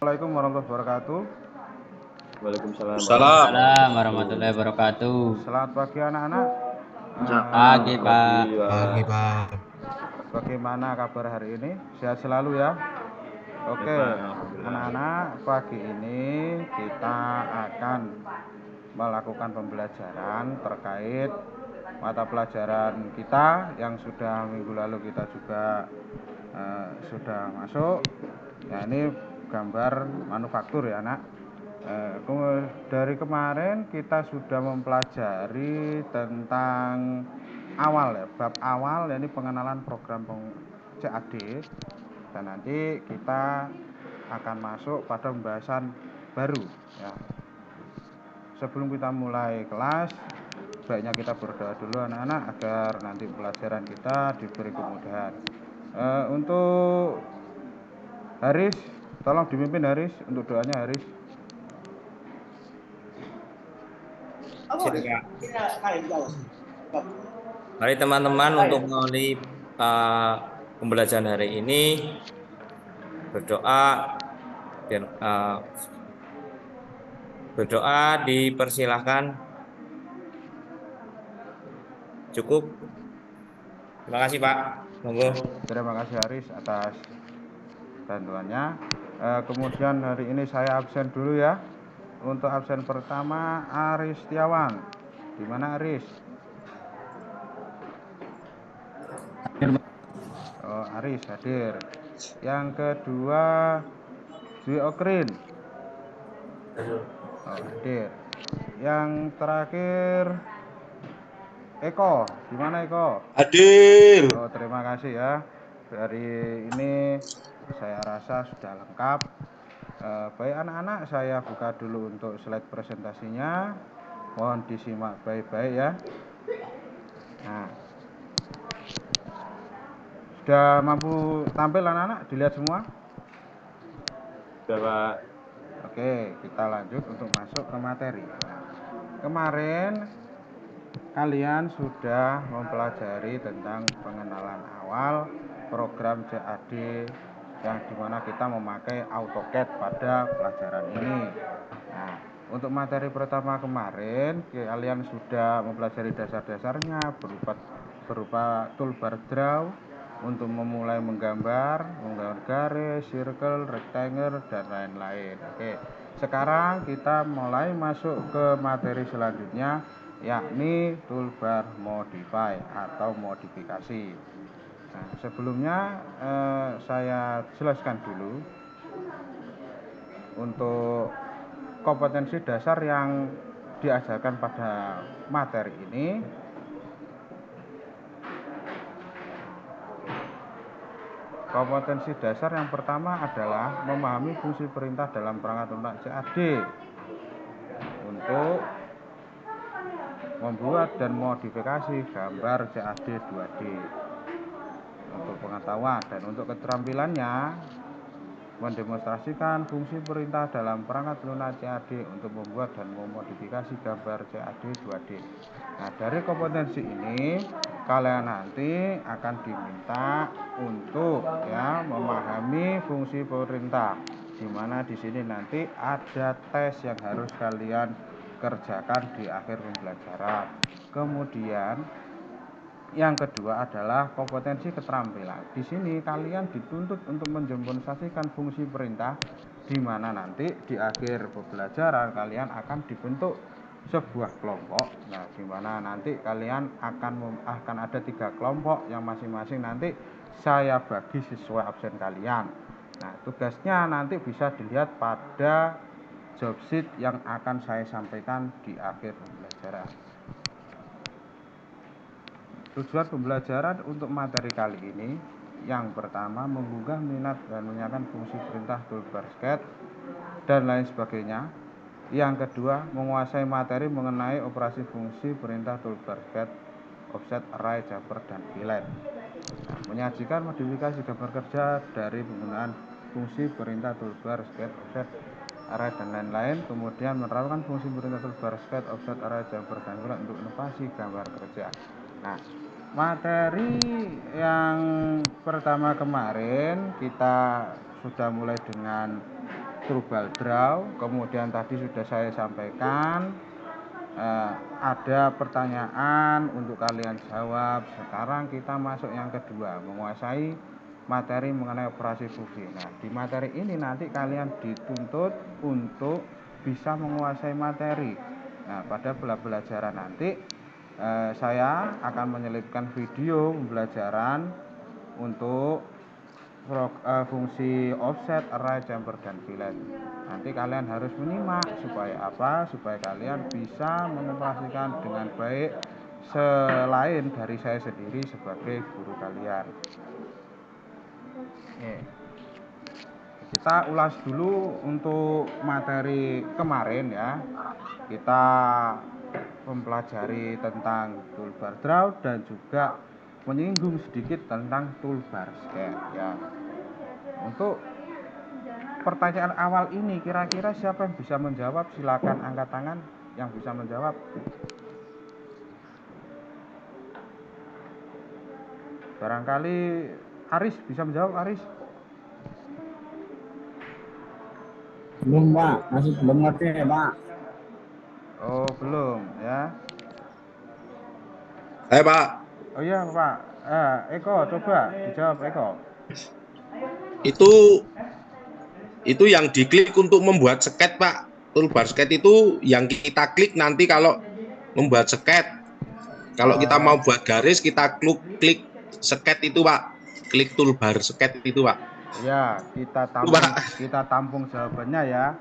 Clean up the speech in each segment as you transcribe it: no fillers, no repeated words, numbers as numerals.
Assalamualaikum warahmatullahi wabarakatuh. Waalaikumsalam Waalaikumsalam warahmatullahi wabarakatuh. Selamat pagi anak-anak. Pagi, Pak. Pagi, Pak. Bagaimana kabar hari ini? Sehat selalu ya. Oke, anak-anak, pagi ini kita akan melakukan pembelajaran terkait mata pelajaran kita yang sudah minggu lalu kita juga sudah masuk. Nah, ini gambar manufaktur ya, anak. Dari kemarin kita sudah mempelajari tentang awal ya, bab awal, ini pengenalan program CAD, dan nanti kita akan masuk pada pembahasan baru ya. Sebelum kita mulai kelas, baiknya kita berdoa dulu anak-anak agar nanti pelajaran kita diberi kemudahan. Untuk Haris, tolong dipimpin Haris, untuk doanya Haris. Mari teman-teman untuk memulai pembelajaran hari ini berdoa dipersilahkan. Cukup. Terima kasih, Pak. Monggo. Terima kasih Haris atas bantuannya. Kemudian hari ini saya absen dulu ya. Untuk absen pertama Aris Setiawan. Di mana Aris? Oh, Aris hadir. Yang kedua Dwi Okrin. Oh, hadir. Yang terakhir Eko. Di mana Eko? Hadir. Oh, terima kasih ya. Dari ini saya rasa sudah lengkap. Baik anak-anak, saya buka dulu untuk slide presentasinya. Mohon disimak baik-baik ya. Nah, sudah mampu tampil anak-anak? Dilihat semua? Sudah, Pak. Oke, kita lanjut untuk masuk ke materi. Kemarin kalian sudah mempelajari tentang pengenalan awal program CAD yang dimana kita memakai AutoCAD pada pelajaran ini. Nah, untuk materi pertama kemarin kalian sudah mempelajari dasar-dasarnya berupa toolbar draw untuk memulai menggambar garis, circle, rectangle, dan lain-lain. Oke, sekarang kita mulai masuk ke materi selanjutnya, yakni toolbar modify atau modifikasi. Nah, sebelumnya saya jelaskan dulu untuk kompetensi dasar yang diajarkan pada materi ini. Kompetensi dasar yang pertama adalah memahami fungsi perintah dalam perangkat lunak CAD untuk membuat dan modifikasi gambar CAD 2D. Untuk pengetahuan dan untuk keterampilannya, mendemonstrasikan fungsi perintah dalam perangkat lunak CAD untuk membuat dan memodifikasi gambar CAD 2D. Nah, dari kompetensi ini kalian nanti akan diminta untuk memahami fungsi perintah, di mana di sini nanti ada tes yang harus kalian kerjakan di akhir pembelajaran. Kemudian yang kedua adalah kompetensi keterampilan. Di sini kalian dituntut untuk mendemonstrasikan fungsi perintah, di mana nanti di akhir pembelajaran kalian akan dibentuk sebuah kelompok. Nah, di mana nanti kalian akan ada 3 kelompok yang masing-masing nanti saya bagi sesuai absen kalian. Nah, tugasnya nanti bisa dilihat pada job sheet yang akan saya sampaikan di akhir pembelajaran. Tujuan pembelajaran untuk materi kali ini, yang pertama menggugah minat dan menyatakan fungsi perintah toolbar sketch dan lain sebagainya. Yang kedua, menguasai materi mengenai operasi fungsi perintah toolbar sketch, offset, array, jumper, dan fillet. Nah, menyajikan modifikasi gambar kerja dari penggunaan fungsi perintah toolbar sketch, offset, array, dan lain-lain. Kemudian menerapkan fungsi perintah toolbar sketch, offset, array, jumper, dan fillet untuk inovasi gambar kerja. Nah, materi yang pertama kemarin kita sudah mulai dengan Trubal Draw. Kemudian tadi sudah saya sampaikan ada pertanyaan untuk kalian jawab. Sekarang kita masuk yang kedua, menguasai materi mengenai operasi fungsi. Nah, di materi ini nanti kalian dituntut untuk bisa menguasai materi. Nah, pada pembelajaran nanti saya akan menyelipkan video pembelajaran untuk fungsi offset, array, jumper, dan fillet. Nanti kalian harus menyimak supaya apa? Supaya kalian bisa mengoperasikan dengan baik selain dari saya sendiri sebagai guru kalian. Kita ulas dulu untuk materi kemarin ya. Kita mempelajari tentang toolbar draw dan juga menyinggung sedikit tentang toolbar scan ya. Untuk pertanyaan awal ini kira-kira siapa yang bisa menjawab? Silakan angkat tangan yang bisa menjawab. Barangkali Aris bisa menjawab, Aris. Belum Pak, masih belum ngerti ya Pak. Oh belum ya. Saya Pak, Oh iya Pak. Eko coba dijawab Eko. Itu yang diklik untuk membuat sket Pak. Toolbar sket itu yang kita klik nanti kalau membuat sket. Kalau kita mau buat garis kita klik sket itu Pak. Klik toolbar sket itu Pak. Ya, kita tampung jawabannya ya.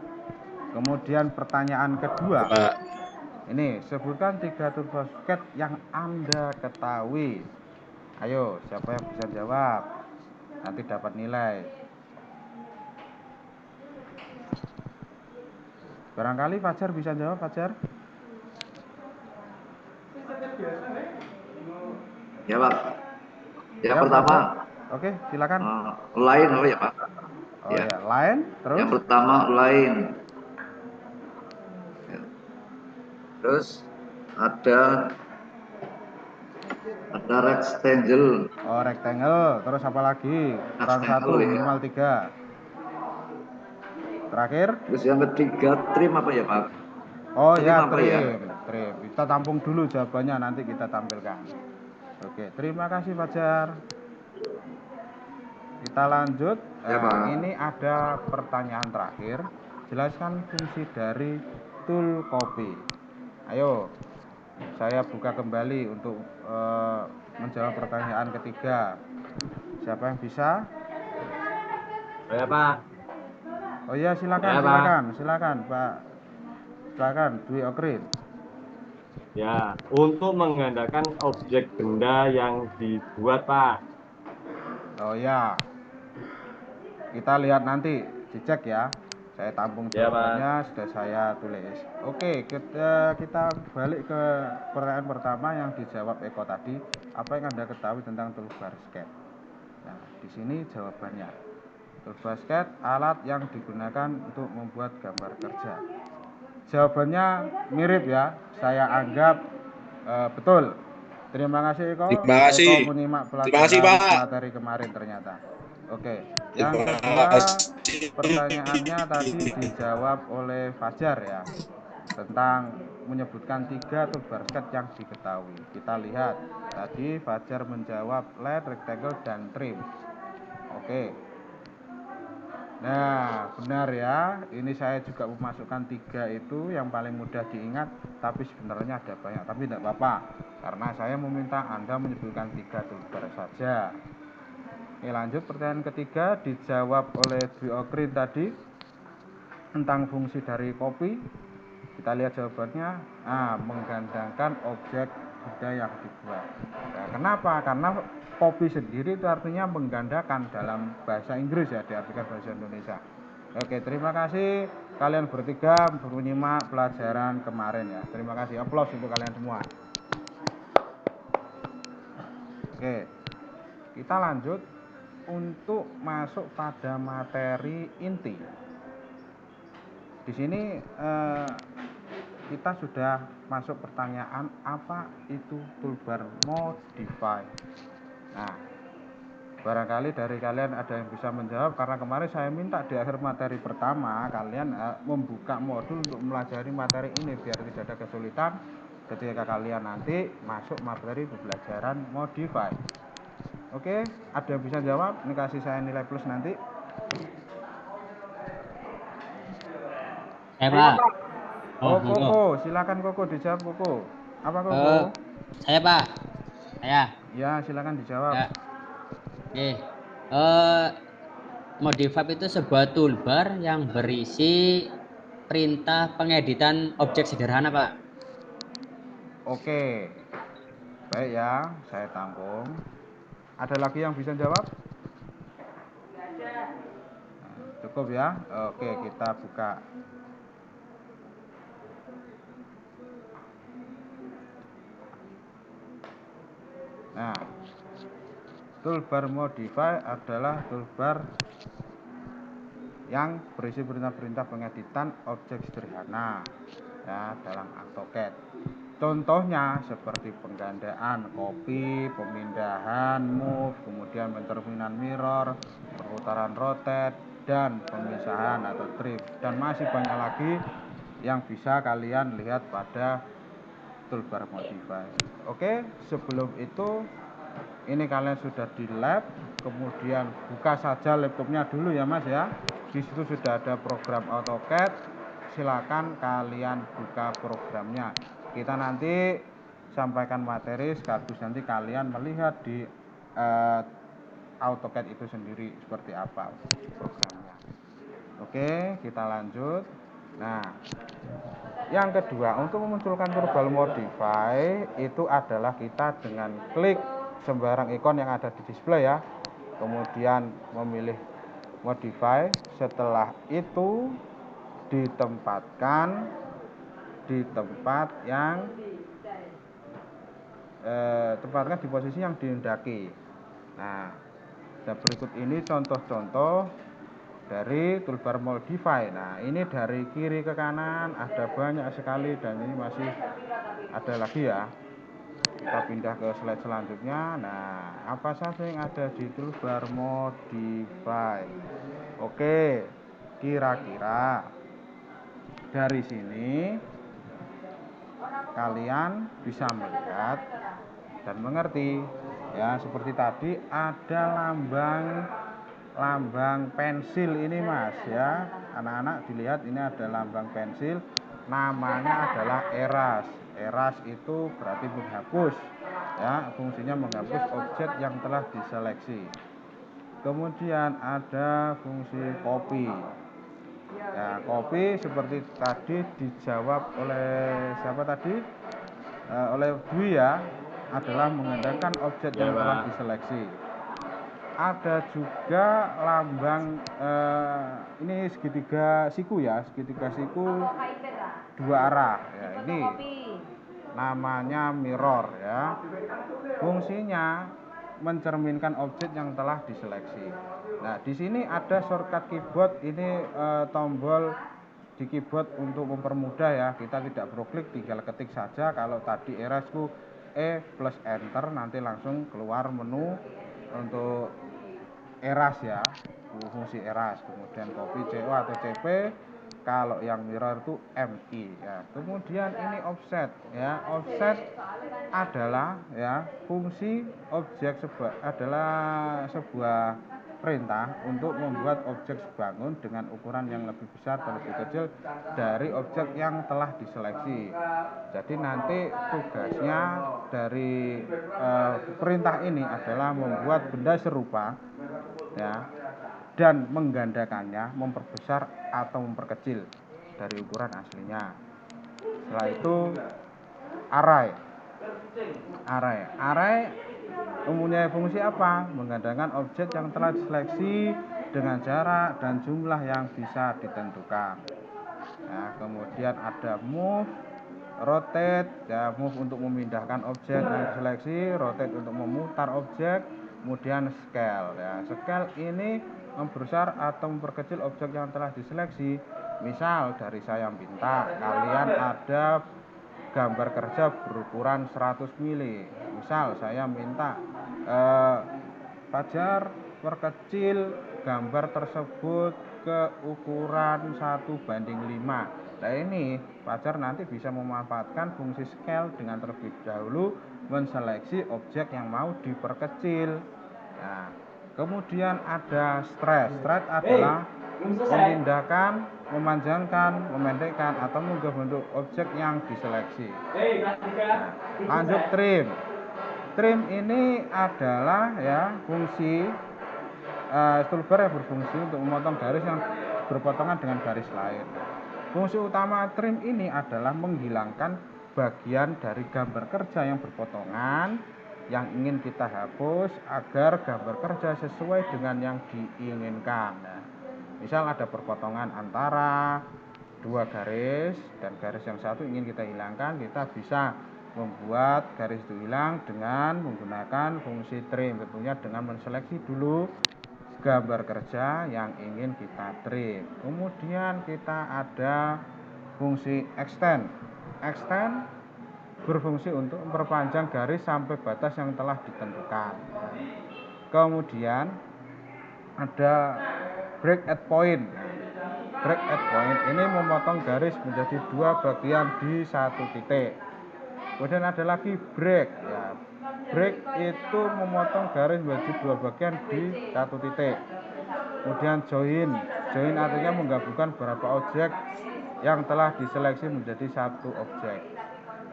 Kemudian pertanyaan kedua. Pak. Ini sebutkan 3 toolbar sket yang Anda ketahui. Ayo, siapa yang bisa jawab? Nanti dapat nilai. Barangkali Fajar bisa jawab, Fajar. Ya Pak. Yang Ya, pertama Fajar. Oke, silakan. line apa ya Pak? Oh ya, line terus. Yang pertama line. Ya. Terus ada rectangle. Oh, rectangle. Terus apa lagi? Kurang 1, Ya. minimal 3. Terakhir. Terus yang ketiga trim apa ya Pak? Oh trim ya, apa trim. ya? Trim. Kita tampung dulu jawabannya, nanti kita tampilkan. Oke, terima kasih Fajar. Kita lanjut. Ya, Pak. Ini ada pertanyaan terakhir. Jelaskan fungsi dari tool copy. Ayo, saya buka kembali untuk menjawab pertanyaan ketiga. Siapa yang bisa? saya Pak. Oh iya, silakan, Ya, Pak. silakan Pak. Silakan, Dwi Okrin. Ya, untuk menggandakan objek benda yang dibuat Pak. Oh ya, kita lihat nanti, dicek ya. Saya tampung Ya, Pak. jawabannya, sudah saya tulis. Oke, kita balik ke pertanyaan pertama yang dijawab Eko tadi. Apa yang Anda ketahui tentang toolbar sket? Nah, di sini jawabannya. Toolbar sket alat yang digunakan untuk membuat gambar kerja. Jawabannya mirip ya. Saya anggap betul. Terima kasih Eko. Terima kasih. Eko menyimak Terima kasih, pelajaran Pak. materi kemarin ternyata. Oke. Yang Terima kedua, kasih. pertanyaannya tadi dijawab oleh Fajar ya. Tentang menyebutkan 3 toolbar sket yang diketahui. Kita lihat. Tadi Fajar menjawab line, rectangle, dan trim. Oke. Nah, benar ya. Ini saya juga memasukkan 3 itu yang paling mudah diingat, tapi sebenarnya ada banyak. Tapi tidak apa-apa, karena saya meminta Anda menyebutkan 3 toolbar saja. Oke, lanjut pertanyaan ketiga dijawab oleh Dwi Okrin tadi tentang fungsi dari copy. Kita lihat jawabannya. Menggandengkan objek benda yang dibuat. Nah, kenapa? Karena copy sendiri itu artinya menggandakan dalam bahasa Inggris ya, diartikan bahasa Indonesia. Oke, terima kasih kalian bertiga menyimak pelajaran kemarin ya. Terima kasih, aplaus untuk kalian semua. Oke, kita lanjut untuk masuk pada materi inti. Di sini kita sudah masuk pertanyaan apa itu toolbar modify. Nah, Barangkali dari kalian ada yang bisa menjawab, karena kemarin saya minta di akhir materi pertama kalian membuka modul untuk melajari materi ini biar tidak ada kesulitan ketika kalian nanti masuk materi pembelajaran modify. Oke, ada yang bisa jawab? Ini kasih saya nilai plus nanti. Saya Pak. Oh, monggo. Koko, silakan Koko dijawab Koko. Apa Koko? Saya Pak. Saya. Ya, silakan dijawab. Ya. Oke. Modify itu sebuah toolbar yang berisi perintah pengeditan objek sederhana, Pak. Oke. Baik ya, saya tampung. Ada lagi yang bisa jawab? Nah, cukup ya. Oke, kita buka. Nah, toolbar modify adalah toolbar yang berisi perintah-perintah pengeditan objek sederhana ya dalam AutoCAD. Contohnya seperti penggandaan, copy, pemindahan, move, kemudian pencerminan mirror, perputaran rotate, dan pemisahan atau trim, dan masih banyak lagi yang bisa kalian lihat pada toolbar modify. Oke, sebelum itu ini kalian sudah di lab, kemudian buka saja laptopnya dulu ya Mas ya. Di situ sudah ada program AutoCAD, silakan kalian buka programnya. Kita nanti sampaikan materi sekaligus nanti kalian melihat di AutoCAD itu sendiri seperti apa programnya. Oke, kita lanjut. Nah, yang kedua, untuk memunculkan toolbar modify itu adalah kita dengan klik sembarang ikon yang ada di display ya. Kemudian memilih modify. Setelah itu ditempatkan di tempat yang tempatkan di posisi yang dihendaki. Nah, dan berikut ini contoh-contoh dari toolbar modify. Nah, ini dari kiri ke kanan ada banyak sekali dan ini masih ada lagi ya. Kita pindah ke slide selanjutnya. Nah, apa saja yang ada di toolbar modify? Oke, kira-kira dari sini kalian bisa melihat dan mengerti ya, seperti tadi ada lambang pensil ini Mas ya. Anak-anak dilihat ini ada lambang pensil, namanya adalah eras. Eras itu berarti menghapus ya, fungsinya menghapus objek yang telah diseleksi. Kemudian ada fungsi copy. Ya, copy seperti tadi dijawab oleh siapa tadi? Oleh Dwi ya, adalah menggunakan objek yang telah diseleksi. Ada juga lambang ini segitiga siku ya, segitiga siku dua arah ya, ini namanya mirror ya. Fungsinya mencerminkan objek yang telah diseleksi. Nah, di sini ada shortcut keyboard, ini tombol di keyboard untuk mempermudah ya. Kita tidak perlu klik, tinggal ketik saja. Kalau tadi erasku E plus enter, nanti langsung keluar menu untuk eras ya, fungsi eras. Kemudian copy CO atau CP, kalau yang mirror itu MI ya. Kemudian ini offset ya. Offset adalah ya fungsi objek adalah sebuah perintah untuk membuat objek sebangun dengan ukuran yang lebih besar atau lebih kecil dari objek yang telah diseleksi. Jadi nanti tugasnya dari perintah ini adalah membuat benda serupa ya, dan menggandakannya, memperbesar atau memperkecil dari ukuran aslinya. Setelah itu array mempunyai fungsi apa? Menggandakan objek yang telah diseleksi dengan jarak dan jumlah yang bisa ditentukan ya. Kemudian ada move, rotate ya, move untuk memindahkan objek yang diseleksi, rotate untuk memutar objek. Kemudian scale ya, scale ini membesar atau memperkecil objek yang telah diseleksi. Misal dari saya minta kalian ada gambar kerja berukuran 100 mili. Misal saya minta Fajar perkecil gambar tersebut ke ukuran 1:5. Nah ini Fajar nanti bisa memanfaatkan fungsi scale dengan terlebih dahulu menseleksi objek yang mau diperkecil. Nah, kemudian ada stretch. Stretch adalah memindahkan, memanjangkan, memendekkan atau mengubah bentuk objek yang diseleksi. Nah, lanjut trim. Trim ini adalah ya fungsi toolbar yang berfungsi untuk memotong garis yang berpotongan dengan garis lain. Fungsi utama trim ini adalah menghilangkan bagian dari gambar kerja yang berpotongan yang ingin kita hapus agar gambar kerja sesuai dengan yang diinginkan. Nah, misal ada perpotongan antara dua garis dan garis yang satu ingin kita hilangkan, kita bisa membuat garis itu hilang dengan menggunakan fungsi trim, tentunya dengan menseleksi dulu gambar kerja yang ingin kita trim. Kemudian kita ada fungsi extend. Extend berfungsi untuk memperpanjang garis sampai batas yang telah ditentukan. Kemudian ada break at point. Break at point ini memotong garis menjadi dua bagian di satu titik. Kemudian ada lagi break. Ya, break itu memotong garis menjadi dua bagian di satu titik. Kemudian join. Join artinya menggabungkan beberapa objek yang telah diseleksi menjadi satu objek.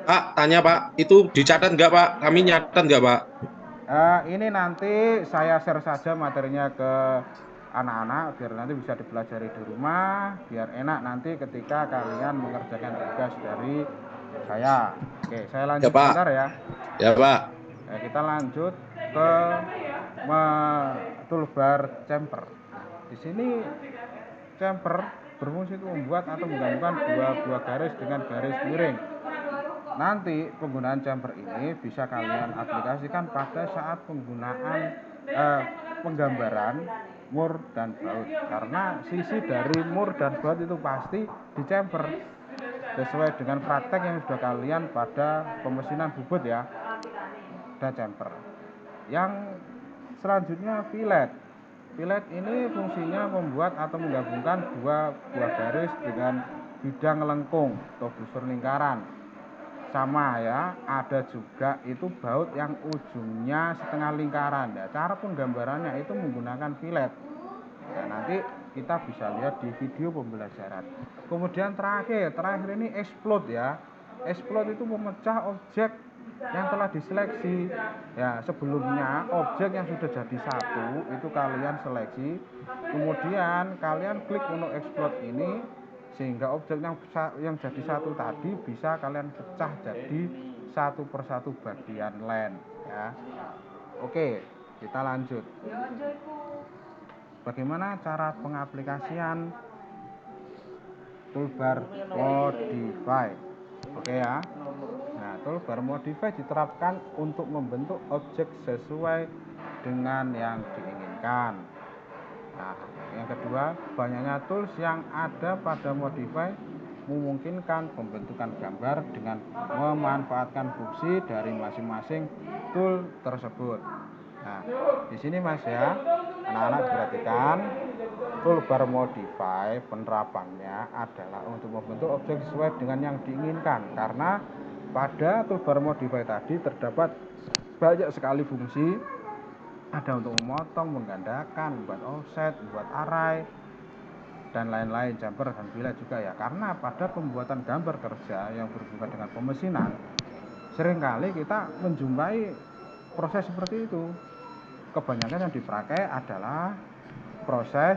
Pak, tanya Pak, itu dicatat nggak Pak? Kami nyatat nggak Pak? Ini nanti saya share saja materinya ke anak-anak biar nanti bisa dipelajari di rumah, biar enak nanti ketika kalian mengerjakan tugas dari saya. Oke, saya lanjut Ya, Pak. sebentar ya. Ya Pak. Kita lanjut ke toolbar chamfer. Di sini chamfer berfungsi untuk membuat atau menggabungkan dua buah garis dengan garis miring. Nanti penggunaan chamfer ini bisa kalian aplikasikan pada saat penggunaan penggambaran mur dan baut, karena sisi dari mur dan baut itu pasti di chamfer sesuai dengan praktek yang sudah kalian pada pemesinan bubut ya. Ada chamfer. Yang selanjutnya fillet. Fillet ini fungsinya membuat atau menggabungkan dua buah garis dengan bidang lengkung atau busur lingkaran. Sama ya, ada juga itu baut yang ujungnya setengah lingkaran. Ya, cara penggambarannya itu menggunakan fillet. Nah, nanti kita bisa lihat di video pembelajaran. Kemudian terakhir ini explode ya. Explode itu memecah objek yang telah diseleksi. Ya, sebelumnya objek yang sudah jadi satu itu kalian seleksi. Kemudian kalian klik menu explode ini sehingga objek yang jadi satu tadi bisa kalian pecah jadi satu persatu bagian lain ya. Oke, kita lanjut. Bagaimana cara pengaplikasian toolbar modify? Oke ya. Nah, toolbar modify diterapkan untuk membentuk objek sesuai dengan yang diinginkan. Nah, yang kedua, banyaknya tools yang ada pada modify memungkinkan pembentukan gambar dengan memanfaatkan fungsi dari masing-masing tool tersebut. Nah, di sini Mas ya, anak-anak perhatikan, toolbar modify penerapannya adalah untuk membentuk objek sesuai dengan yang diinginkan, karena pada toolbar modify tadi terdapat banyak sekali fungsi. Ada untuk memotong, menggandakan, membuat offset, membuat array, dan lain-lain, jumper dan fillet juga ya. Karena pada pembuatan gambar kerja yang berhubungan dengan pemesinan, seringkali kita menjumpai proses seperti itu. Kebanyakan yang dipakai adalah proses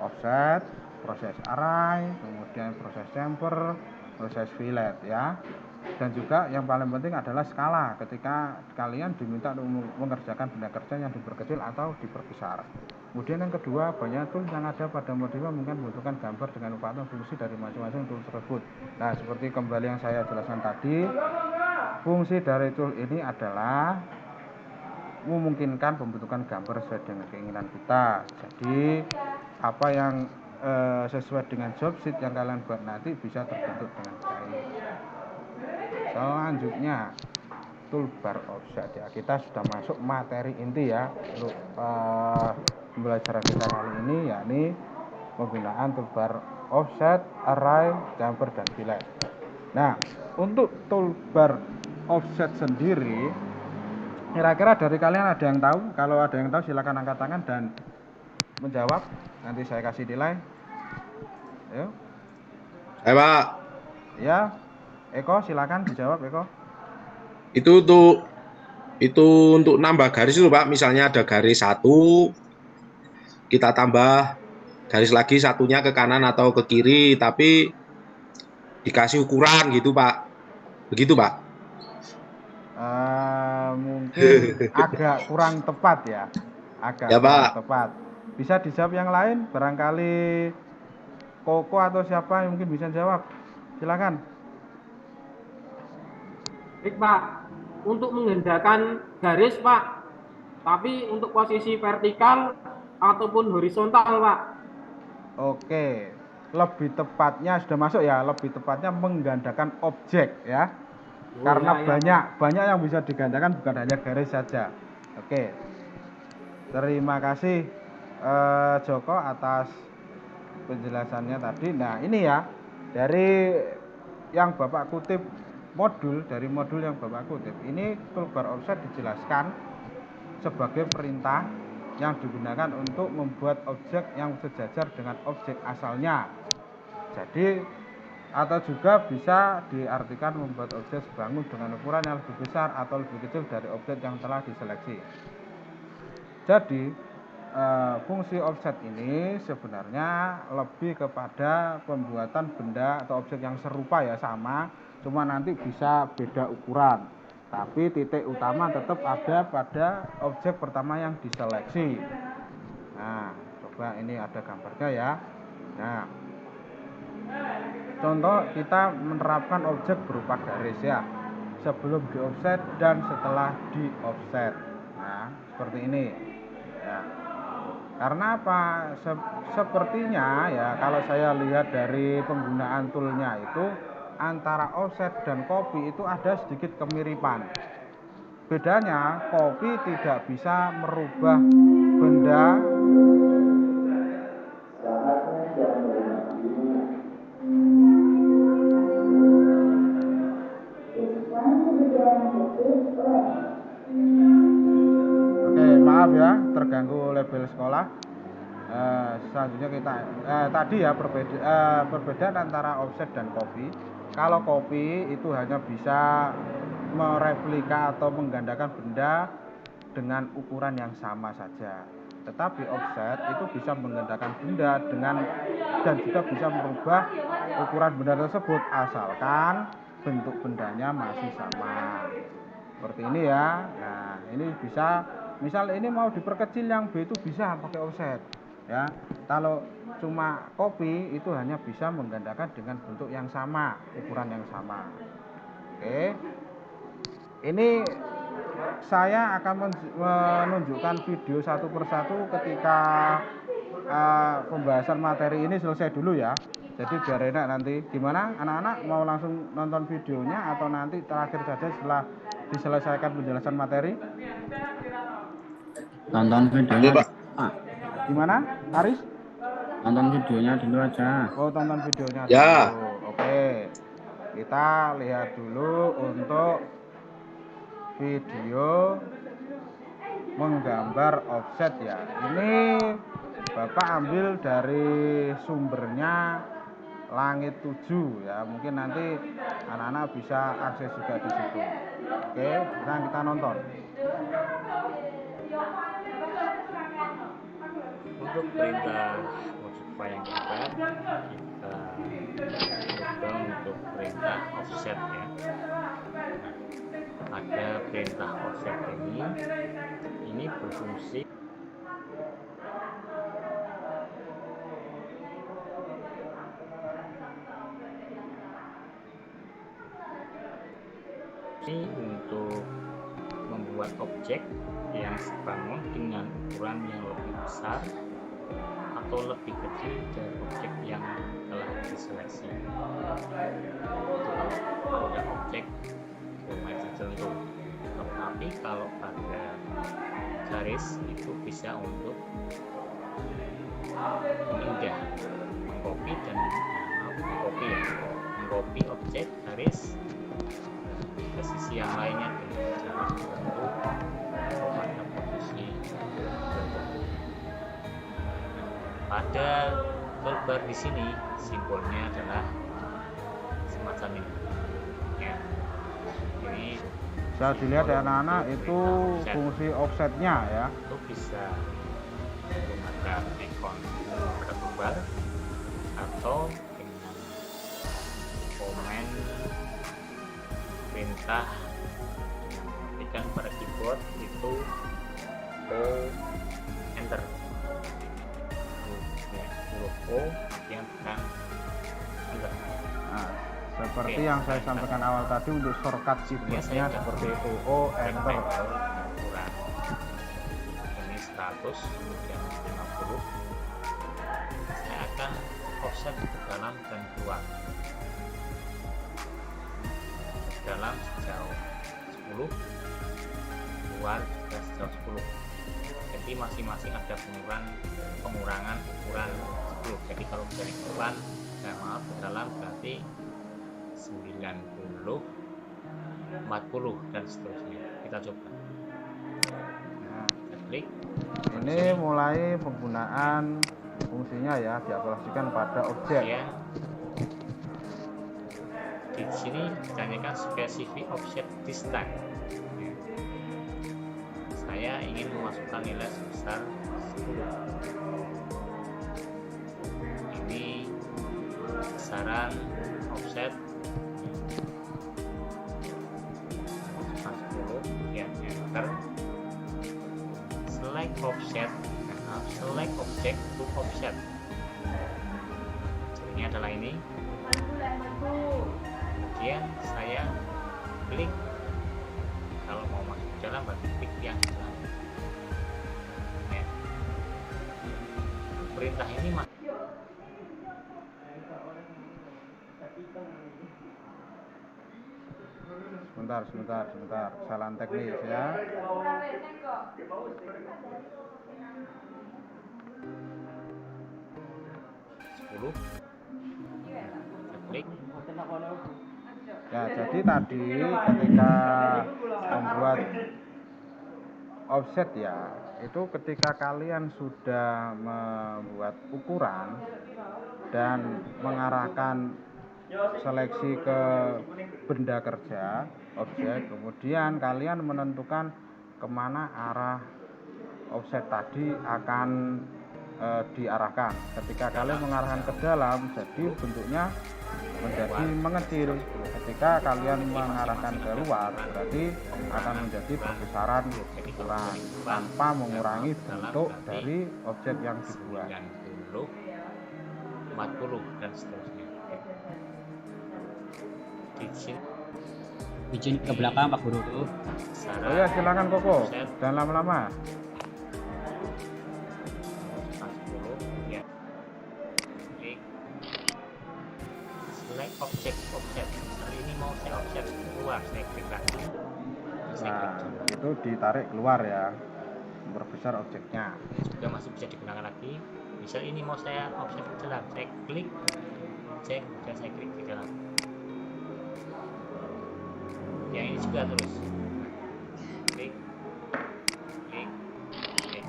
offset, proses array, kemudian proses jumper, proses fillet ya. Dan juga yang paling penting adalah skala ketika kalian diminta untuk mengerjakan benda kerja yang diperkecil atau diperbesar. Kemudian yang kedua, banyak tool yang ada pada modify mungkin membutuhkan gambar dengan memanfaatkan fungsi dari masing-masing tool tersebut. Nah, seperti kembali yang saya jelaskan tadi, fungsi dari tool ini adalah memungkinkan pembentukan gambar sesuai dengan keinginan kita. Jadi apa yang sesuai dengan job sheet yang kalian buat nanti bisa terbentuk dengan baik. Selanjutnya toolbar offset ya. Kita sudah masuk materi inti ya untuk pembelajaran kita kali ini, yakni penggunaan toolbar offset, array, jumper, dan fillet. Nah, untuk toolbar offset sendiri, kira-kira dari kalian ada yang tahu? Kalau ada yang tahu silakan angkat tangan dan menjawab. Nanti saya kasih nilai. Ayo. Pak. Ya, Eko silakan dijawab Eko. Itu untuk nambah garis itu Pak, misalnya ada garis 1, kita tambah garis lagi satunya ke kanan atau ke kiri, tapi dikasih ukuran gitu Pak. Begitu Pak? Mungkin agak kurang tepat ya. Agak Ya kurang Pak. tepat. Bisa dijawab yang lain? Barangkali Koko atau siapa yang mungkin bisa jawab? Silakan. Baik Pak, untuk menggunakan garis Pak, tapi untuk posisi vertikal ataupun horizontal Pak. Oke, lebih tepatnya sudah masuk ya, lebih tepatnya menggandakan objek ya. Karena banyak yang bisa digandakan, bukan hanya garis saja. Oke, terima kasih Joko atas penjelasannya tadi. Nah ini ya, dari yang Bapak kutip dari modul yang Bapak kutip, ini toolbar offset dijelaskan sebagai perintah yang digunakan untuk membuat objek yang sejajar dengan objek asalnya. Jadi atau juga bisa diartikan membuat objek sebangun dengan ukuran yang lebih besar atau lebih kecil dari objek yang telah diseleksi. Jadi fungsi offset ini sebenarnya lebih kepada pembuatan benda atau objek yang serupa ya, sama, cuma nanti bisa beda ukuran. Tapi titik utama tetap ada pada objek pertama yang diseleksi. Nah, coba ini ada gambarnya ya. Nah, contoh kita menerapkan objek berupa garis ya, sebelum di offset dan setelah di offset. Nah, seperti ini. Ya. Karena apa? Sepertinya ya, kalau saya lihat dari penggunaan toolnya itu, antara offset dan copy itu ada sedikit kemiripan. Bedanya, copy tidak bisa merubah benda Oke, maaf ya, terganggu label sekolah. Selanjutnya kita tadi ya perbedaan antara offset dan copy. Kalau copy itu hanya bisa mereplika atau menggandakan benda dengan ukuran yang sama saja. Tetapi offset itu bisa menggandakan benda dan juga bisa merubah ukuran benda tersebut asalkan bentuk bendanya masih sama. Seperti ini ya. Nah, ini bisa, misal ini mau diperkecil yang B itu bisa pakai offset. Ya, kalau cuma copy itu hanya bisa menggandakan dengan bentuk yang sama, ukuran yang sama. Oke. Ini saya akan menunjukkan video satu persatu ketika pembahasan materi ini selesai dulu ya. Jadi biar enak nanti. Gimana anak-anak, mau langsung nonton videonya atau nanti terakhir saja setelah diselesaikan penjelasan materi? Tonton videonya Pak. Pak. Gimana, Aris? Tonton videonya dulu aja. Oh, tonton videonya Ya. dulu. Oke. Kita lihat dulu untuk video menggambar offset ya. Ini Bapak ambil dari sumbernya Langit 7 ya. Mungkin nanti anak-anak bisa akses juga di situ. Oke, sekarang kita nonton. Untuk perintah modify yang keempat, kita coba untuk perintah offset ya. Ada perintah offset ini berfungsi untuk membuat objek yang sebangun dengan ukuran yang lebih besar atau lebih kecil dari objek yang telah diseleksi. Itu kalau ada objek geometri tertentu. Tapi kalau pada garis itu bisa untuk mengindah, mengcopy dan mengcopy objek garis ke sisi yang lainnya dengan cara tertentu atau pada posisi tertentu. Pada toolbar di sini simbolnya adalah semacam ini. Ya. Ini Bisa dilihat ya anak-anak, itu fungsi offsetnya ya. itu bisa menggunakan ikon toolbar atau dengan komen perintah ketika pada keyboard itu O enter huruf O kemudian tekan enter. Nah, seperti Oke, yang saya nah, sampaikan awal tadi, untuk shortcut keyboardnya seperti itu, O enter. ukuran ini 100 kemudian 50. Saya akan offset ke dalam dan keluar, dalam sejauh 10, keluar juga sejauh 10. Jadi masing-masing ada pengurangan ukuran 10. Jadi kalau dari keluar, maaf, ke dalam berarti 90, 40 dan seterusnya. Kita coba. Nah, Kita klik. ini mulai penggunaan fungsinya ya, diaplikasikan pada objek. Ya. Di sini ditanyakan specific offset distance. Ya. Saya ingin memasukkan nilai sebesar 10. Ini besaran offset 10, ya, enter. Select offset, select object to offset. Ini adalah ini. Kemudian saya klik, kalau mau masuk ke dalam berarti klik yang di dalam. Ya. Perintah ini sebentar, kesalahan teknis ya. klik. Ya, jadi tadi ketika membuat offset ya, itu ketika kalian sudah membuat ukuran dan mengarahkan seleksi ke benda kerja, objek, kemudian kalian menentukan kemana arah offset tadi akan diarahkan. Ketika kalian mengarahkan ke dalam, jadi bentuknya menjadi mengecil. Ketika kalian mengarahkan ke luar, berarti akan menjadi perbesaran ukuran tanpa mengurangi bentuk dari objek yang dibuat. 90, 40 dan seterusnya. Di sini Izin ke belakang Pak Guru. Oh ya, silakan Koko, jangan lama-lama. 10, ya. Klik. Select object. Kali ini mau saya offset keluar, saya klik lagi. Nah, itu ditarik keluar ya, memperbesar objeknya. Juga masih bisa digunakan lagi. Misal ini mau saya offset ke dalam, saya klik cek dan saya klik di dalam. Yang ini juga terus klik. Untuk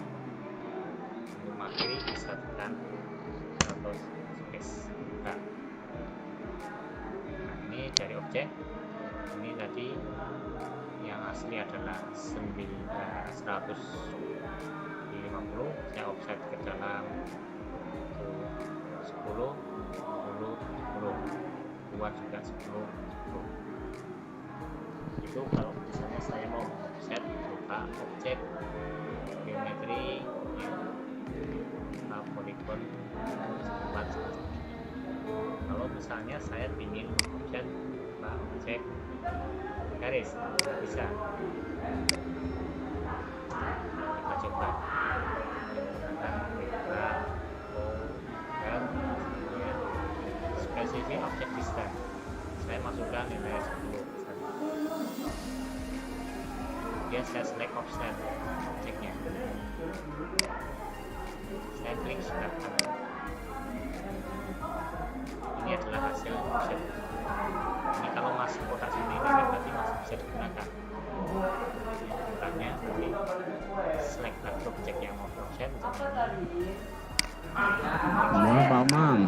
mengakhiri bisa tekan atau space. Nah, ini dari objek. Ini tadi yang asli adalah 150, saya offset ke dalam 10, keluar juga 10. Itu kalau misalnya saya mau offset berupa objek geometri, ya, polygon, tempat. Kalau misalnya saya ingin offset berupa objek garis, bisa. Kita coba. Specific object distance. Saya masukkan nilai 10. kemudian saya select offset objeknya, saya klik start array. Ini adalah hasil offset. Ini kalau masuk kotak sini ini berarti masih bisa digunakan. Ukurannya nanti select lagi objek yang mau offset misalnya ini. Ya Pak Mam.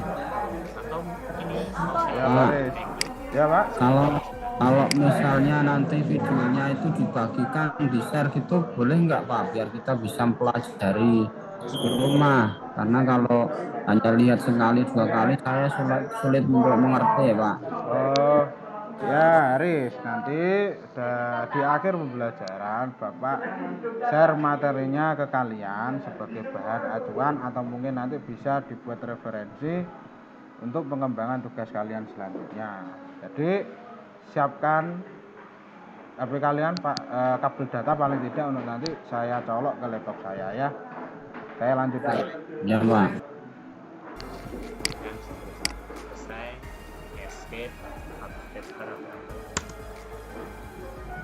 Atau ini offset Ya, Baris. Ya, Pak. Kalau misalnya nanti videonya itu dibagikan di share gitu boleh nggak Pak, biar kita bisa pelajari di rumah, karena kalau hanya lihat sekali 2 kali saya sulit untuk mengerti ya Pak. Oh, ya, Haris. Nanti di akhir pembelajaran Bapak share materinya ke kalian sebagai bahan acuan atau mungkin nanti bisa dibuat referensi untuk pengembangan tugas kalian selanjutnya. Jadi siapkan HP kalian, Pak, kabel data paling tidak untuk nanti saya colok ke laptop saya ya. Saya lanjut dulu. Ya Pak. dan selesai escape update paragraf.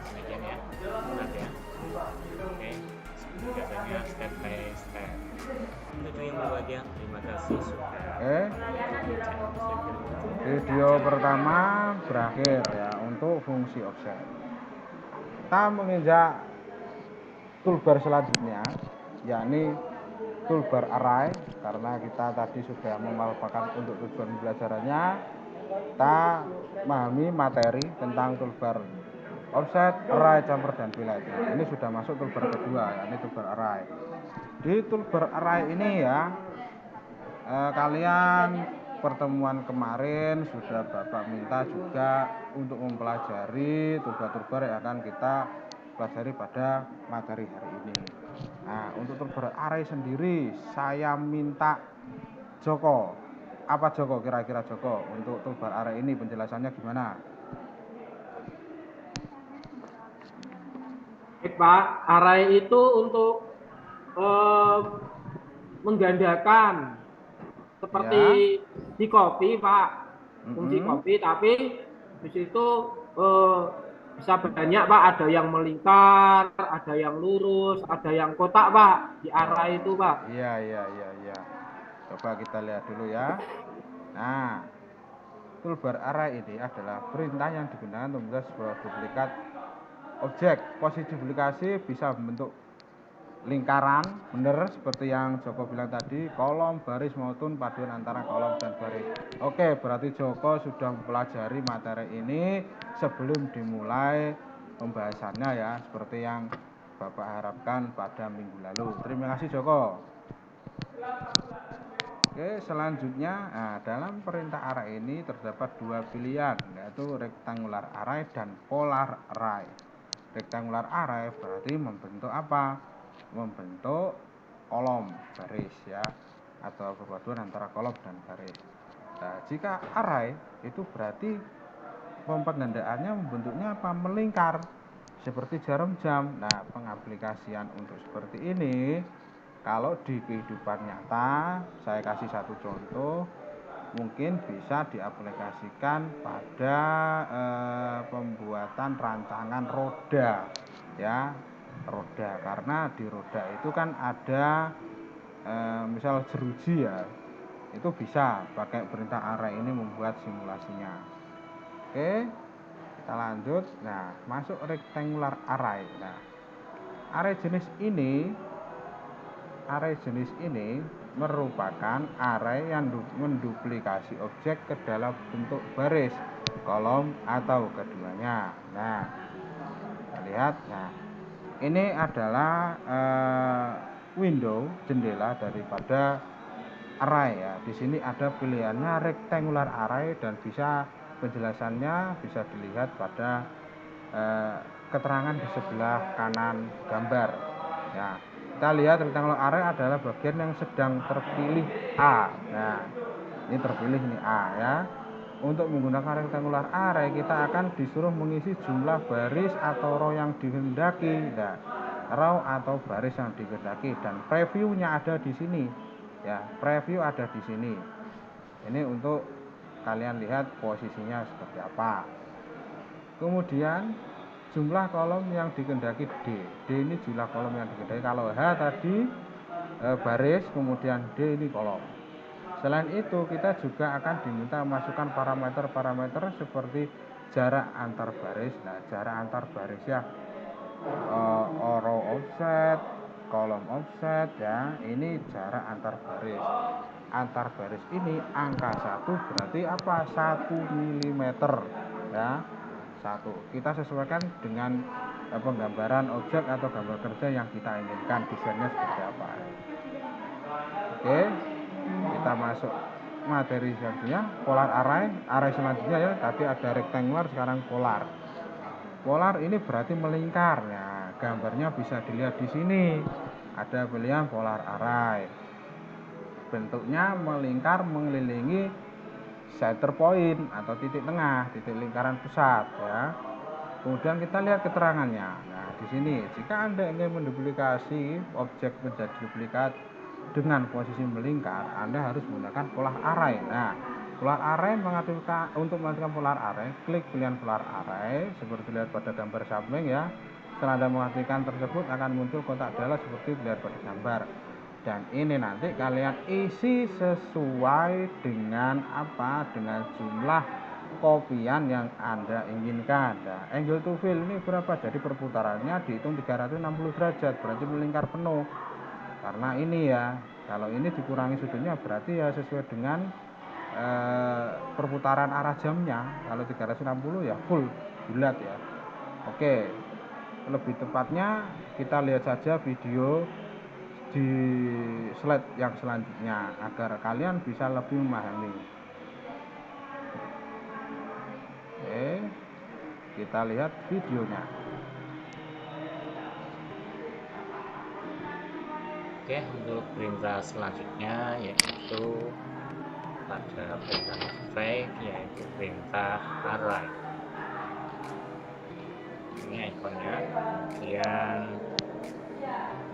Demikian ya, benar ya. Oke, biasanya step by step. Itu yang berbahagia, terima kasih sudah Oke. Video pertama berakhir ya untuk fungsi offset. Kita menginjak toolbar selanjutnya, yakni toolbar array, karena kita tadi sudah memaparkan untuk tujuan pembelajarannya. Kita memahami materi tentang toolbar offset, array, jumper, dan fillet. Nah, ini sudah masuk toolbar kedua, yakni toolbar array. Di toolbar array ini ya, kalian pertemuan kemarin sudah Bapak minta juga untuk mempelajari toolbar-toolbar yang akan kita pelajari pada materi hari ini. Nah, untuk toolbar array sendiri saya minta Joko. Apa Joko, kira-kira Joko untuk toolbar array ini penjelasannya gimana? Baik Pak, array itu untuk menggandakan seperti di copy Pak, fungsi copy, tapi di situ bisa banyak Pak, ada yang melingkar, ada yang lurus, ada yang kotak Pak, di array itu Pak. Iya. Coba kita lihat dulu ya. Nah, toolbar array ini adalah perintah yang digunakan untuk membuat sebuah duplikat objek. Posisi duplikasi bisa membentuk lingkaran, bener seperti yang Joko bilang tadi, kolom, baris maupun paduan antara kolom dan baris. Oke, berarti Joko sudah mempelajari materi ini sebelum dimulai pembahasannya ya, seperti yang Bapak harapkan pada minggu lalu. Terima kasih Joko. Oke, selanjutnya dalam perintah array ini terdapat dua pilihan, yaitu rectangular array dan polar array. Rectangular array berarti membentuk apa? Membentuk kolom baris ya, atau perpaduan antara kolom dan baris. Nah, jika array itu berarti penggandaannya membentuknya apa? Melingkar seperti jarum jam. Nah, pengaplikasian untuk seperti ini kalau di kehidupan nyata, saya kasih satu contoh, mungkin bisa diaplikasikan pada pembuatan rancangan roda ya, roda, karena di roda itu kan ada misal jeruji ya, itu bisa pakai perintah array ini membuat simulasinya. Oke, kita lanjut. Nah, masuk rectangular array. Nah, array jenis ini merupakan array yang menduplikasi objek ke dalam bentuk baris, kolom, atau keduanya. Nah, kita lihat. Nah, ini adalah window, jendela daripada array ya. Di sini ada pilihannya rectangular array dan bisa penjelasannya bisa dilihat pada keterangan di sebelah kanan gambar. Ya, kita lihat rectangular array adalah bagian yang sedang terpilih A. Nah, ini terpilih ini A ya. Untuk menggunakan rectangular array kita akan disuruh mengisi jumlah baris atau row yang dikehendaki. Nah, row atau baris yang dikehendaki, dan previewnya ada di sini. Ya, preview ada di sini. Ini untuk kalian lihat posisinya seperti apa. Kemudian jumlah kolom yang dikehendaki D. D ini jumlah kolom yang dikehendaki. Kalau H tadi baris, kemudian D ini kolom. Selain itu, kita juga akan diminta memasukkan parameter-parameter seperti jarak antar baris. Nah, jarak antar baris ya, row offset, kolom offset ya, ini jarak antar baris. Antar baris ini angka 1 berarti apa? 1 mm ya. 1. Kita sesuaikan dengan penggambaran objek atau gambar kerja yang kita inginkan, desainnya seperti apa. Oke, kita masuk materi selanjutnya, polar array selanjutnya ya, tadi ada rectangular, sekarang polar. Polar ini berarti melingkar. Nah, gambarnya bisa dilihat di sini. Ada pilihan polar array. Bentuknya melingkar mengelilingi center point atau titik tengah, titik lingkaran pusat ya. Kemudian kita lihat keterangannya. Nah, di sini jika Anda ingin menduplikasi objek menjadi duplikat dengan posisi melingkar, Anda harus menggunakan polar array. Nah, polar array untuk mengaktifkan polar array, klik pilihan polar array seperti dilihat pada gambar samping ya. Setelah Anda mengaktifkan tersebut akan muncul kotak dialog seperti dilihat pada gambar. Dan ini nanti kalian isi sesuai dengan apa? Dengan jumlah kopian yang Anda inginkan. Nah, angle to fill ini berapa? Jadi perputarannya dihitung 360 derajat, berarti melingkar penuh. Karena ini ya, kalau ini dikurangi sudutnya berarti ya sesuai dengan perputaran arah jamnya. Kalau 360 ya full bulat ya. Oke, lebih tepatnya kita lihat saja video di slide yang selanjutnya agar kalian bisa lebih memahami. Oke, kita lihat videonya. Oke, untuk perintah selanjutnya yaitu pada perintah fake, yaitu perintah array. Ini ikonnya. Kemudian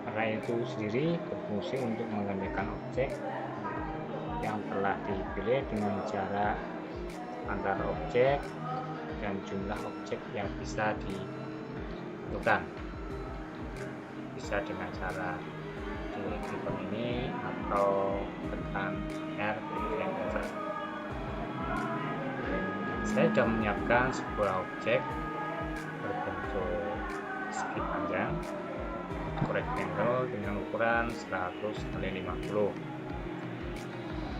array itu sendiri berfungsi untuk menggantikan objek yang telah dipilih dengan jarak antar objek dan jumlah objek yang bisa ditentukan. Bisa dengan cara klik ikon ini atau tekan R kemudian enter. Saya sudah menyiapkan sebuah objek berbentuk segi panjang rectangle dengan ukuran 100x50.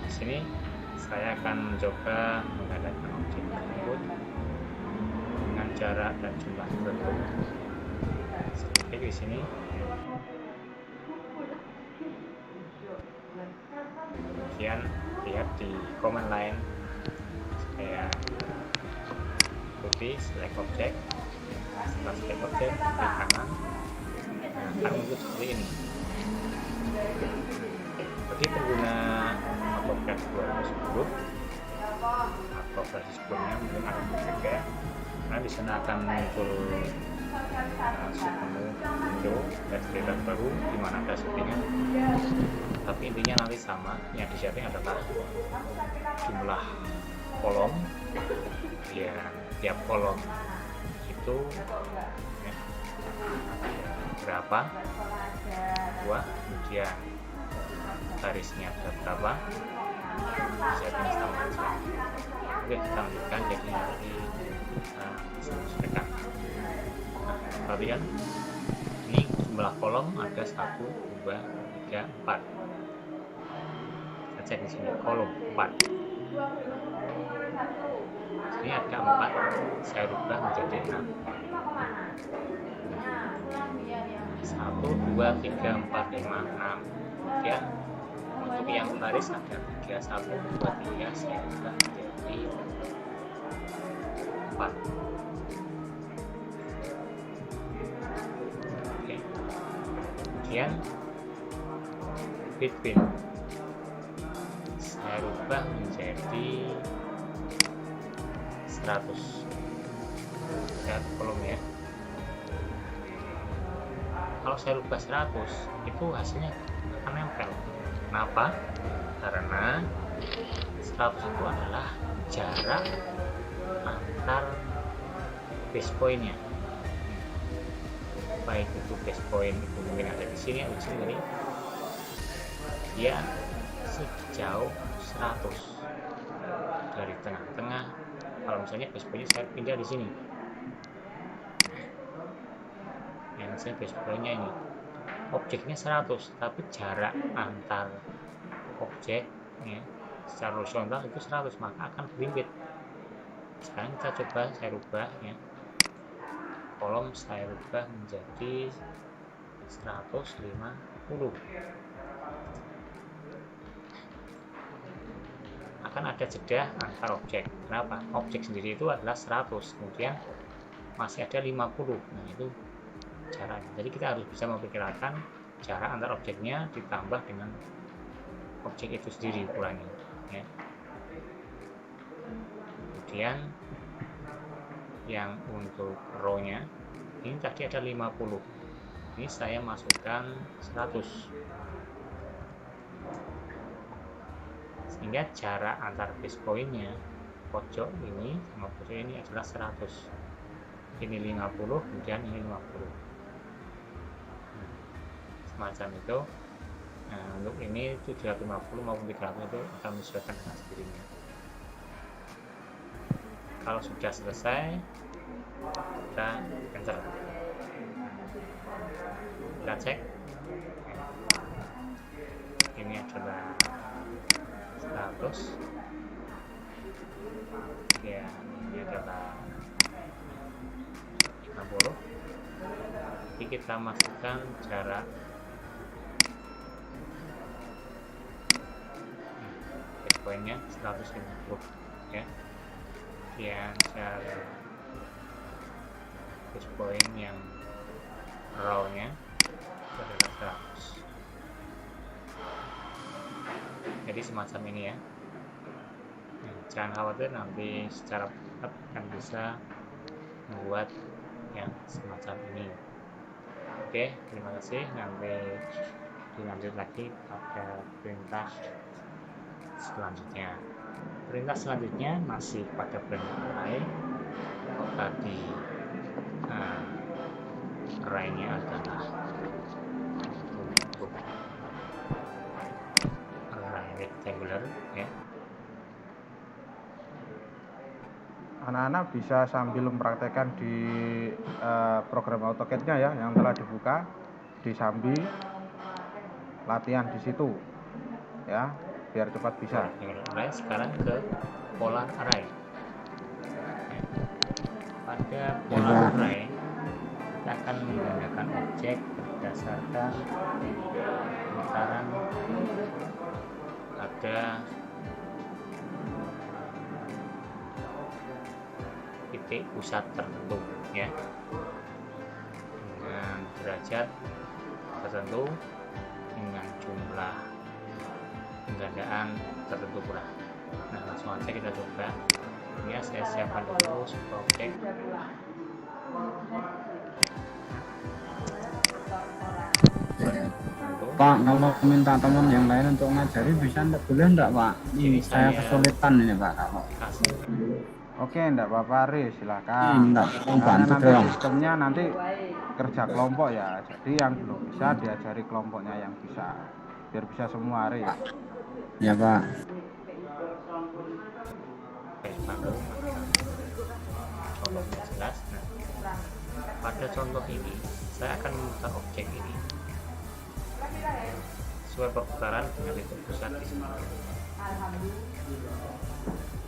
Di sini saya akan mencoba menggandakan objek tersebut dengan jarak dan jumlah tertentu. Seperti di sini. Kemudian lihat di command line, saya ikuti select object. Setelah select object, klik kanan, akan muncul seperti ini. Bagi pengguna AutoCAD 2010 atau versi sebelumnya mungkin akan berbeda, karena di sana akan muncul submenu window dan baru di mana ada settingan. Tapi intinya nanti sama, yang di setting adalah jumlah kolom, ya tiap kolom itu ya, berapa, kemudian garisnya ada berapa, setting sama saja. Oke, kita lanjutkan, jadi nanti kita bisa menyesuaikan. Perhatikan, ini jumlah kolom ada 1, 2, 3, 4. Cek di sini kolom 4. Ini ada 4, saya rubah menjadi 6. 1, 2, 3, 4, 5, 6. Kemudian untuk yang baris ada 3, 1, 2, 3, saya rubah menjadi 4. Oke. Kemudian between saya rubah menjadi 100. Lihat kolom ya. Kalau saya rubah 100, itu hasilnya akan nempel. Kenapa? Karena 100 itu adalah jarak antar base point-nya. baik itu base point itu mungkin ada di sini atau di sini, dia sejauh 100 dari tengah-tengah. Kalau misalnya base pointnya saya pindah di sini, yang saya base pointnya ini objeknya 100, tapi jarak antar objek ya, secara horizontal itu 100, maka akan berlimpit. Sekarang kita coba saya rubah ya, kolom saya rubah menjadi 150. Akan ada jeda antar objek. Kenapa? Objek sendiri itu adalah 100, kemudian masih ada 50. Nah, itu caranya. Jadi kita harus bisa memperkirakan jarak antar objeknya ditambah dengan objek itu sendiri ukurannya ya. Kemudian yang untuk row-nya ini tadi ada 50, ini saya masukkan 100, sehingga jarak antar base point-nya pojok ini sama pojok ini adalah 100, ini 50, kemudian ini 50, semacam itu. Nah, untuk ini 750 maupun 300 itu akan menyesuaikan dengan sendirinya. Kalau sudah selesai, kita enter. Kita cek. Ini adalah 100. Ya, ini adalah 50. Jadi kita masukkan jarak poinnya 150 ya. Yang jarak base point yang row-nya adalah 100. Jadi semacam ini ya. Nah, jangan khawatir, nanti secara tetap akan bisa membuat yang semacam ini. Oke, terima kasih. Nanti dilanjut lagi pada perintah selanjutnya. Perintah selanjutnya masih pada perintah array. Tadi array-nya adalah untuk array rectangular ya. Anak-anak bisa sambil mempraktekkan di program AutoCAD-nya ya yang telah dibuka, disambi latihan di situ ya, biar cepat bisa. Array sekarang ke polar array. Pada polar array kita akan menggunakan objek berdasarkan pemutaran ada titik pusat tertentu ya, dengan derajat tertentu, dengan jumlah penggandaan tertentu pula. Nah, langsung aja kita coba. Ini saya siapkan dulu sebuah objek. Pak, kalau minta teman yang lain untuk ngajari bisa enggak, boleh enggak Pak? Ini saya kesulitan ini Pak. Oke, enggak apa-apa Riz, silakan. Enggak, Karena bantu nanti dong. sistemnya nanti kerja kelompok ya. Jadi yang belum bisa diajari kelompoknya yang bisa. Biar bisa semua Riz. Ya Pak. Contohnya jelas. Nah, pada contoh ini saya akan memutar objek ini sesuai perputaran dengan titik pusat di sini.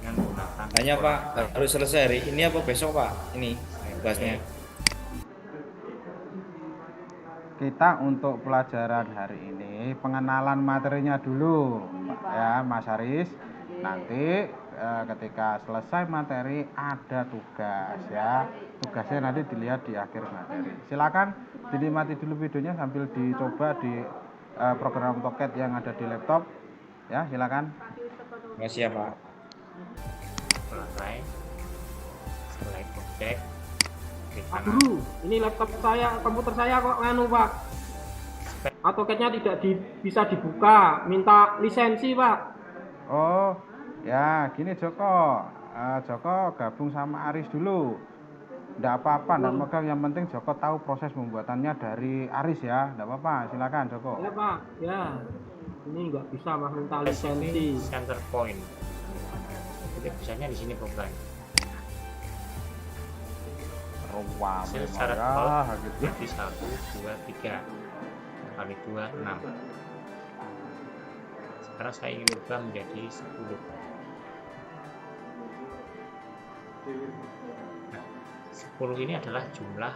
Dengan menggunakan Tanya Pak, harus selesai hari ini apa besok Pak? Ini tugasnya. Kita untuk pelajaran hari ini pengenalan materinya dulu ya Mas Haris. Nanti ketika selesai materi ada tugas ya. Tugasnya nanti dilihat di akhir materi. Silakan dinikmati dulu videonya sambil dicoba di program AutoCAD yang ada di laptop ya, silakan. Makasih ya Pak. selesai. Select objek. Klik Pak kanan. Guru, ini laptop saya, komputer saya kok nganu Pak. AutoCAD-nya tidak bisa dibuka, minta lisensi Pak. Oh ya gini Joko, Joko gabung sama Aris dulu Enggak apa-apa, enggak megang, yang penting Joko tahu proses pembuatannya dari Aris ya. Enggak apa-apa, silakan Joko. Ya Pak, ya. Ini nggak bisa Mas minta Tes ini lisensi. center point. Titik pusatnya di sini bukan. Ruang Secara ya, default gitu. berarti 1, 2, 3 kali 2, 6. Sekarang saya ingin ubah menjadi 10. Nah, 10 ini adalah jumlah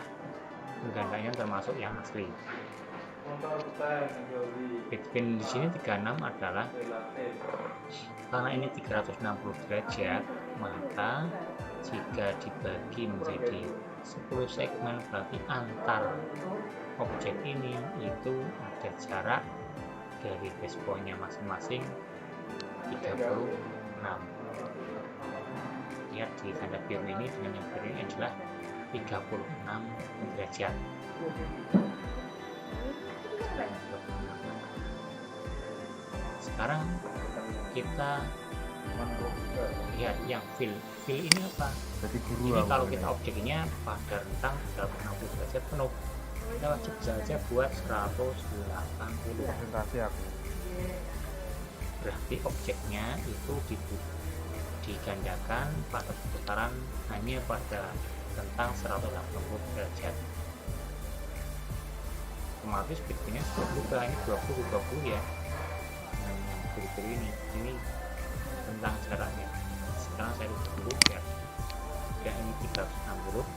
penggandanya termasuk yang asli. Bitpin di sini 36 adalah karena ini 360 derajat, maka jika dibagi menjadi 10 segmen berarti antar objek ini itu ada jarak dari base point-nya masing-masing 36. Lihat di tanda biru ini dengan yang biru ini adalah 36 derajat. Sekarang kita lihat yang fill ini apa? Jadi guru Ini kalau kita objeknya pada rentang 360 derajat penuh, kita wajib saja buat 180. presentasi aku. Berarti objeknya itu digandakan pada putaran hanya pada rentang 180 derajat. Otomatis bitnya sudah berubah, ini 20 ya. Yang biru-biru ini tentang jaraknya. Sekarang saya ubah dulu ya. Ya ini 360.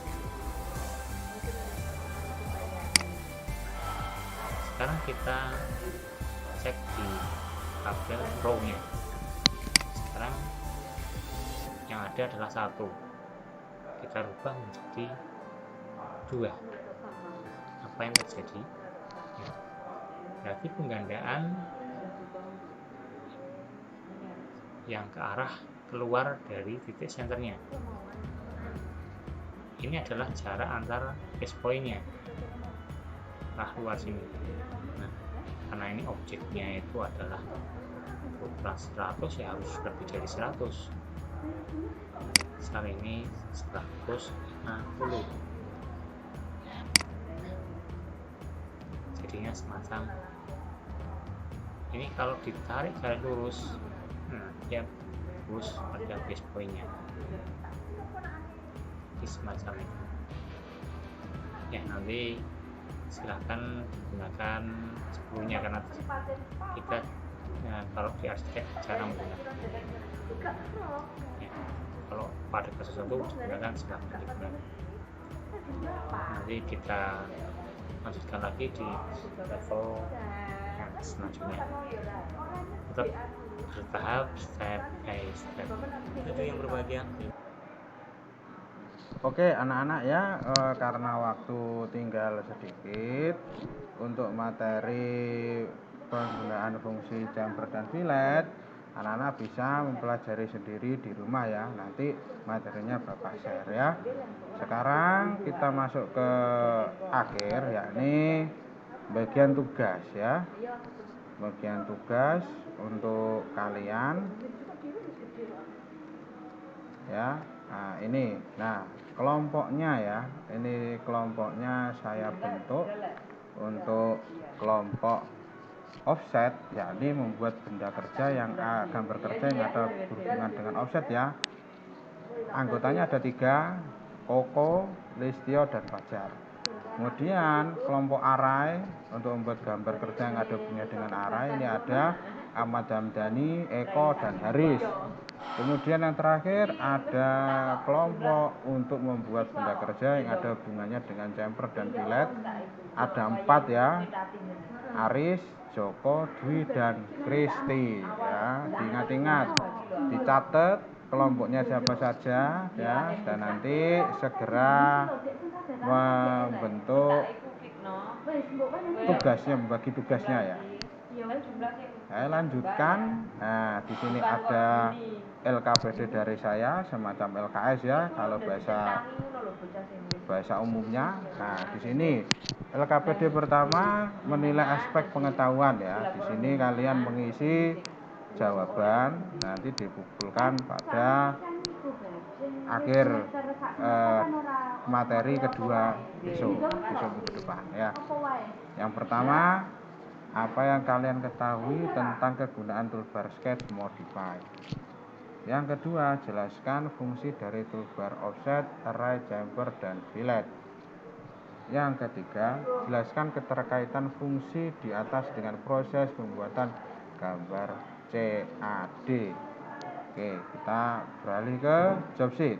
Sekarang kita cek di tabel row-nya. Sekarang yang ada adalah 1. Kita rubah menjadi 2. Apa yang terjadi? Ya. Berarti penggandaan yang ke arah keluar dari titik senternya. Ini adalah jarak antar base point-nya. Nah, luar sini. Nah, karena ini objeknya itu adalah ukuran 100 ya harus lebih dari 100. Sekarang ini 150. Jadinya semacam ini kalau ditarik garis lurus, dia lurus pada base point-nya. Ini semacam ini. Ya nanti silahkan gunakan 10-nya karena kita kalau di arsitek jarang menggunakan. Ya, kalau pada kasus tertentu digunakan silahkan digunakan. Nanti kita lanjutkan lagi di level yang selanjutnya. Tetap bertahap, step by step. Itu yang berbahagia. Oke anak-anak ya, karena waktu tinggal sedikit untuk materi penggunaan fungsi chamfer dan fillet, anak-anak bisa mempelajari sendiri di rumah ya. Nanti materinya Bapak share ya. Sekarang kita masuk ke akhir, yakni bagian tugas ya. Bagian tugas untuk kalian ya. Nah ini, nah kelompoknya ya, ini kelompoknya saya bentuk untuk kelompok offset, yakni membuat benda kerja yang gambar kerja yang ada berhubungan dengan offset ya. Anggotanya ada 3, Koko, Listio, dan Fajar. Kemudian kelompok array untuk membuat gambar kerja yang ada hubungannya dengan array, ini ada Ahmad Hamdani, Eko, dan Haris. Kemudian yang terakhir ada kelompok untuk membuat benda kerja yang ada hubungannya dengan chamfer dan fillet. Ada 4 ya, Aris, Joko, Dwi, dan Kristi ya. Diingat-ingat, dicatat kelompoknya siapa saja ya, dan nanti segera membentuk tugasnya, membagi tugasnya ya. Saya lanjutkan. Nah, di sini ada LKPD dari saya, semacam LKS ya, kalau bahasa umumnya. Nah, di sini LKPD pertama menilai aspek pengetahuan ya. Di sini kalian mengisi jawaban, nanti dikumpulkan pada akhir materi kedua besok minggu depan ya. Yang pertama, apa yang kalian ketahui tentang kegunaan toolbar sketch modify. Yang kedua, jelaskan fungsi dari toolbar offset, array, jumper, dan fillet. Yang ketiga, jelaskan keterkaitan fungsi di atas dengan proses pembuatan gambar CAD. Oke, kita beralih ke job sheet.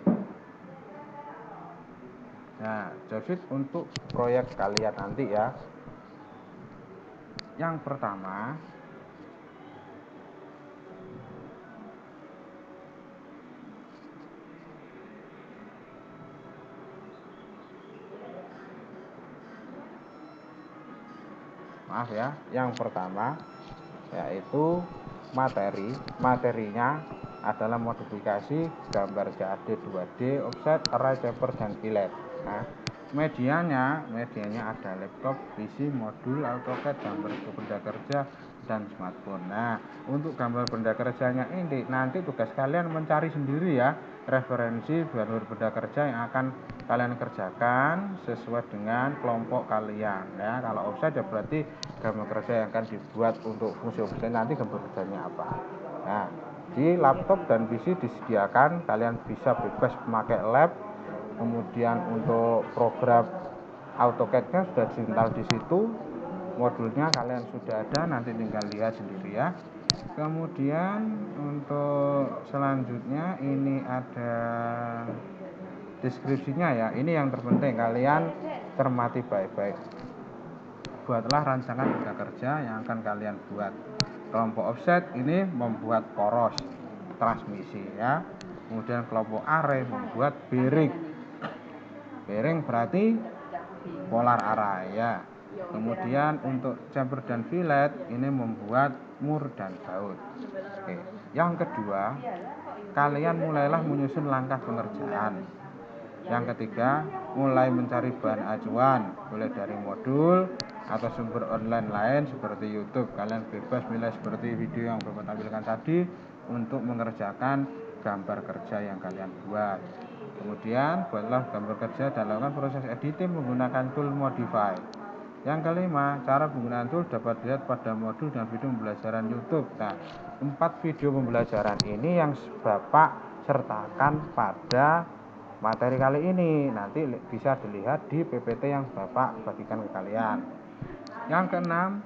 Nah, job sheet untuk proyek kalian nanti ya. Yang pertama, maaf ya, yang pertama yaitu materinya adalah modifikasi gambar CAD 2D, offset, array, jumper, dan fillet. Nah, medianya ada laptop, PC, modul, AutoCAD, gambar benda kerja, dan smartphone. Nah, untuk gambar benda kerjanya ini nanti tugas kalian mencari sendiri ya referensi gambar benda kerja yang akan kalian kerjakan sesuai dengan kelompok kalian ya. Kalau offset ya berarti gambar kerja yang akan dibuat untuk fungsi offset nanti gambar kerjanya apa. Nah, di laptop dan PC disediakan, kalian bisa bebas memakai lab. Kemudian untuk program AutoCAD-nya sudah diinstal di situ, modulnya kalian sudah ada, nanti tinggal lihat sendiri ya. Kemudian untuk selanjutnya ini ada deskripsinya ya. Ini yang terpenting, kalian cermati baik-baik. Buatlah rancangan benda kerja yang akan kalian buat. Kelompok offset ini membuat poros transmisi ya. Kemudian kelompok array membuat bearing. Bearing berarti polar array ya. Kemudian untuk jumper dan fillet ini membuat mur dan baut. Oke. Yang kedua, kalian mulailah menyusun langkah pengerjaan. Yang ketiga, mulai mencari bahan acuan, mulai dari modul atau sumber online lain seperti YouTube. Kalian bebas milih seperti video yang Bapak tampilkan tadi untuk mengerjakan gambar kerja yang kalian buat. Kemudian buatlah gambar kerja dan lakukan proses editing menggunakan tool modify. Yang kelima, cara penggunaan tool dapat dilihat pada modul dan video pembelajaran YouTube. Nah, 4 video pembelajaran ini yang Bapak sertakan pada materi kali ini. Nanti bisa dilihat di PPT yang Bapak bagikan ke kalian. Yang keenam,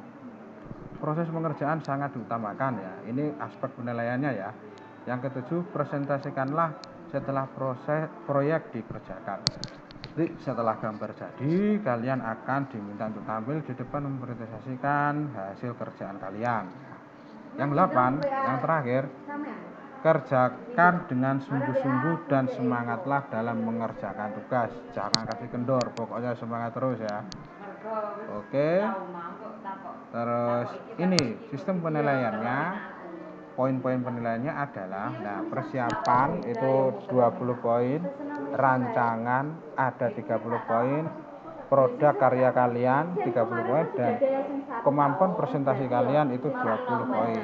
proses pengerjaan sangat diutamakan ya. Ini aspek penilaiannya ya. Yang ketujuh, presentasikanlah setelah proses proyek dikerjakan. Jadi setelah gambar jadi, kalian akan diminta untuk tampil di depan mempresentasikan hasil kerjaan kalian. Yang 8, yang terakhir, kerjakan dengan sungguh-sungguh dan semangatlah dalam mengerjakan tugas. Jangan kasih kendor, pokoknya semangat terus ya. Oke. Terus ini sistem penilaiannya. Poin-poin penilaiannya adalah, nah, persiapan itu 20 poin, rancangan ada 30 poin, produk karya kalian 30 poin, dan kemampuan presentasi kalian itu 20 poin.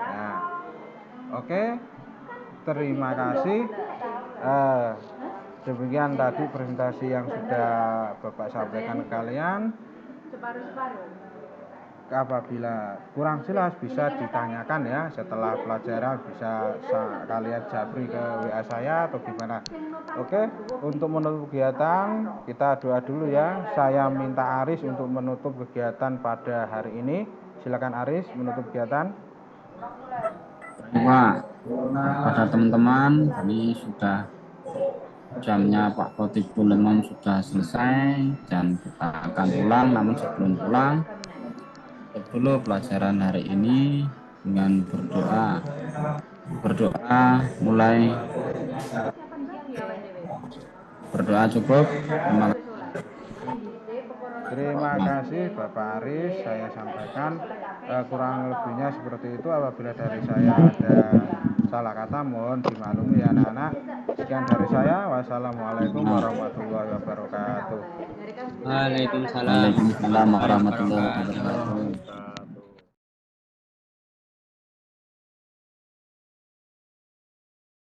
Nah, oke. Terima kasih. Demikian tadi presentasi yang sudah Bapak sampaikan ke kalian. Apabila kurang jelas bisa ditanyakan ya setelah pelajaran, bisa kalian japri ke WA saya atau gimana. Oke, untuk menutup kegiatan kita doa dulu ya. Saya minta Aris untuk menutup kegiatan pada hari ini. Silakan Aris menutup kegiatan. Pak, pada teman-teman, kami sudah jamnya Pak Khotib Imam sudah selesai dan kita akan pulang. Namun sebelum pulang, dulu pelajaran hari ini dengan berdoa mulai berdoa cukup. Terima kasih Bapak Aris, saya sampaikan kurang lebihnya seperti itu. Apabila dari saya ada salah kata mohon dimaklumi ya anak-anak. Sekian dari saya, wassalamualaikum warahmatullahi wabarakatuh. Waalaikumsalam Waalaikumsalam warahmatullahi wabarakatuh.